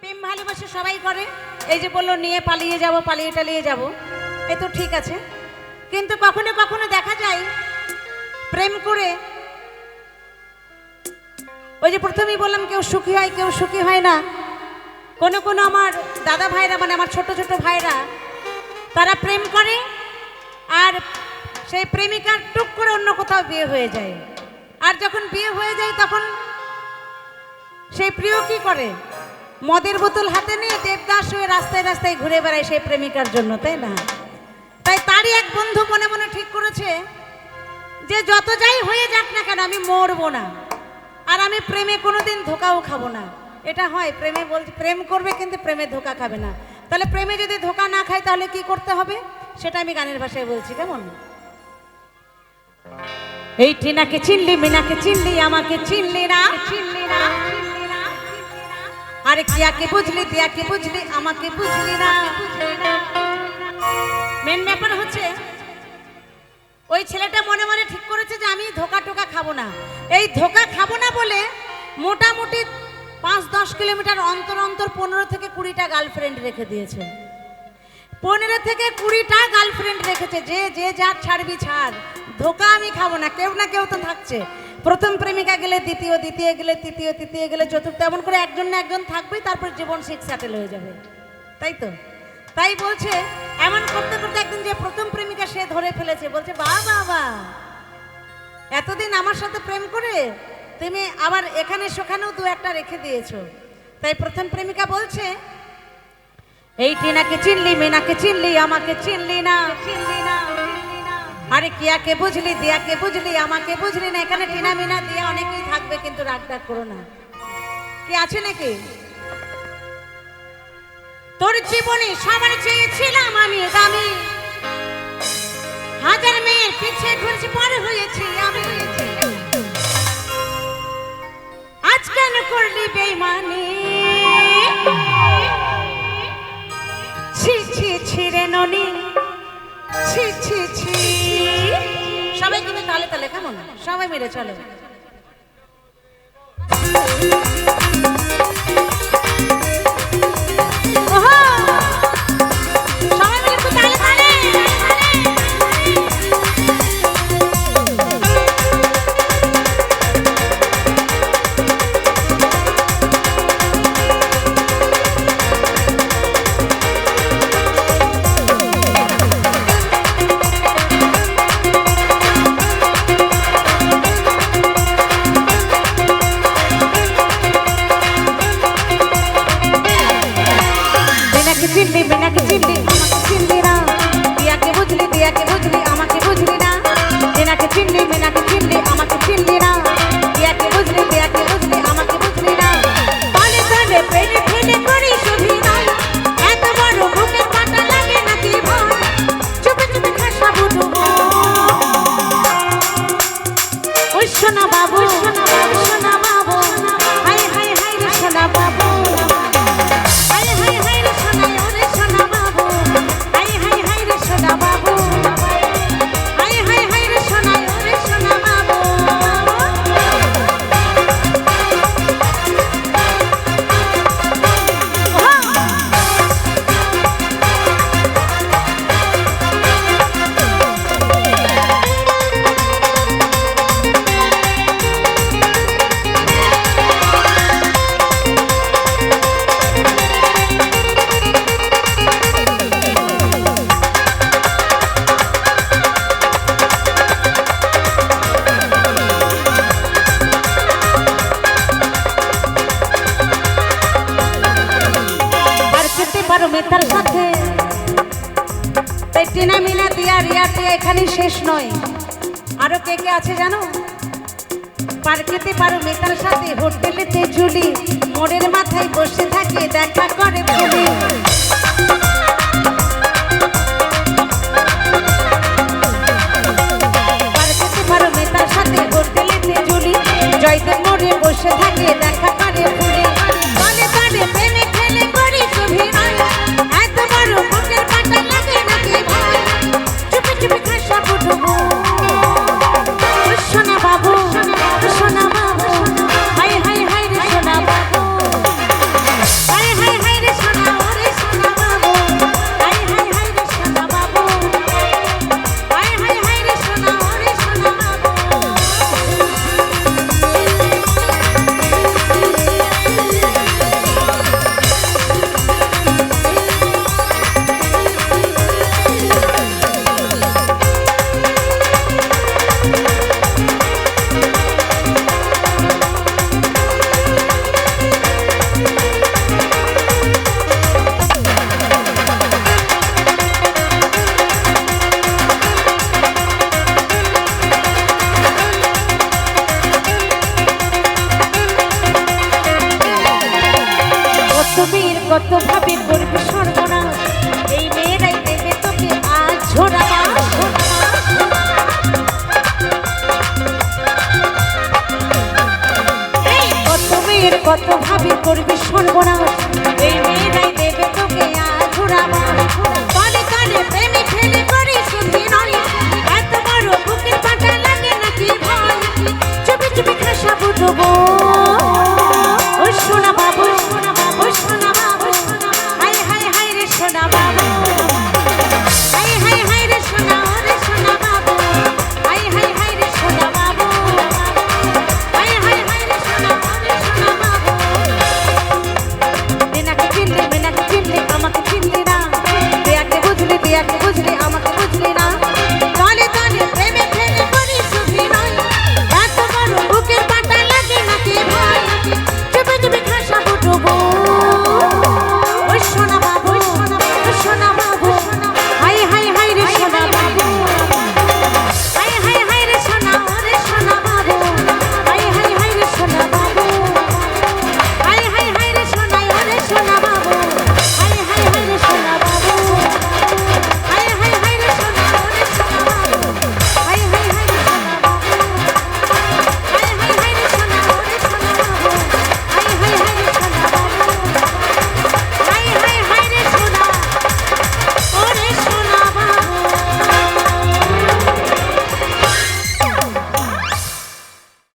প্রেম ভালোবাসা সবাই করে। এই যে বললো নিয়ে পালিয়ে যাব, পালিয়ে টালিয়ে যাব, এ তো ঠিক আছে। কিন্তু কখনো কখনো দেখা যায় প্রেম করে ওই যে প্রথমেই বললাম কেউ সুখী হয় কেউ সুখী হয় না। কোনো কোনো আমার দাদা ভাইরা মানে আমার ছোট ছোট ভাইরা তারা প্রেম করে আর সেই প্রেমিকার টুক করে অন্য কোথাও বিয়ে হয়ে যায়। আর যখন বিয়ে হয়ে যায় তখন সেই প্রিয় কি করে, মদের বোতল হাতে নিয়ে দেবদাস হয়ে রাস্তায় রাস্তায় ঘুরে বেড়ায় সেই প্রেমিকার জন্য, তাই না? তাই তারই এক বন্ধু মনে মনে ঠিক করেছে যে যত যাই হয়ে যাক না কেন আমি মরবো না, আর আমি প্রেমে কোনোদিন ধোকাও খাবো না। এটা হয় প্রেমে, বলছে প্রেম করবে কিন্তু প্রেমে ধোকা খাবে না। তাহলে প্রেমে যদি ধোকা না খায় তাহলে কি করতে হবে সেটা আমি গানের ভাষায় বলছি, কেমন? এই টিনাকে চিনলি, মিনাকে চিনলি, আমাকে চিনলি না, চিনলি না, আরে কিয়াকে বুঝলি, তিয়াকে বুঝলি, আমাকে বুঝলি না। মেন ব্যাপার হচ্ছে ওই ছেলেটা মনে মনে ঠিক করেছে যে আমি ধোকা টোকা খাবো না। এই ধোকা খাবো না বলে মোটামুটি 5-10 কিলোমিটার অন্তর অন্তর 15 থেকে 20টা গার্লফ্রেন্ড রেখে দিয়েছে। 15 থেকে 20টা গার্লফ্রেন্ড রেখেছে। যে যে যার ছাড়বি ছাড়, ধোকা আমি খাবো না। কেউ না কেউ তো থাকছে। প্রথম প্রেমিকা গেলে দ্বিতীয়, দ্বিতীয় গেলে তৃতীয়, তৃতীয় গেলে চতুর্থ, এমন করে একজন না একজন থাকবেই, তারপর জীবন সেটেল হয়ে যাবে, তাই তো? তাই বলছে এমন করতে করতে একদিন যে প্রথম প্রেমিকা সে ধরে ফেলেছে, বলছে বাহ বাহ বাহ, এতদিন আমার সাথে প্রেম করে তুমি আবার এখানে সেখানেও 2-1টা রেখে দিয়েছো। তাই প্রথম প্রেমিকা বলছে এই টিনাকে চিনলি, মিনাকে চিনলি, আমাকে চিনলি না, চিনলি না, আরে কিয়াকে বুঝলি, দিয়াকে বুঝলি, আমাকে বুঝলি না। এখানে টিনা মিনা দিয়া অনেকেই থাকবে, কিন্তু রাগ ডাক করো না। কি আছে নাকি? তোর জীবনে সবার চেয়েছিলাম আমি দামি, হাজার মেয়ের পিছে ঘুরছি পর হয়েছি আমি, আজ কেন করলি বেইমানি, ছি ছি ছি রে ননি, ছি ছি ছি। সবাই কিন্তু তালে তালে, কেমন? সবাই মিলে চলো। চিনলি, মিনাকে চিনলি, আমাকে চিনলি না, দিয়াকে বুঝলি, দিয়াকে বুঝলি, আমাকে বুঝলি না। দিনাকে চিনলি, মিনাকে চিনলি, আমাকে চিনলি না, দিয়াকে বুঝলি, দিয়াকে বুঝলি, আমাকে বুঝলি না। তালে তালে প্রেমে ফেলে করি শুধু নয়, এত বড় বুকের পাটা লাগে নাকি ভয়, চুপে চুপে খাসা বুঝু ওই সোনা বাবু, সোনা বাবু, সোনা বাবু, হাই হাই হাই রে সোনা বাবু, তার সাথে টিনা মিনা দিয়া রিয়াটি এখানে শেষ নয়, আরো কে কে আছে জানো? পার্কেতে পারো মেতার সাথে, হোটেলেতে ঝুলি, মোড়ের মাথায় বসে থাকে দেখা করে ফুলি। পার্কেতে পারো মেতার সাথে, হোটেলেতে ঝুলি, জয়দেব মোড়ে বসে থাকে দেখা করে ফুলি। বলে বলে প্রেমে খেলে করি শুধু নয়, এত বড় বুকের পাটা লাগে নাকি ভয়, চুপি চুপি খাসা বুঝবো সোনা বাবু, সোনা বাবু, হাই হাই হাই রে সোনা বাবু। কত ভাবে করবি সর্বনাশ, এই মেয়েরাই দেবে তোকে আজ ঝোড়া কত মেয়ের কত ভাবে করবি সর্বনাশ, এই মেয়েরাই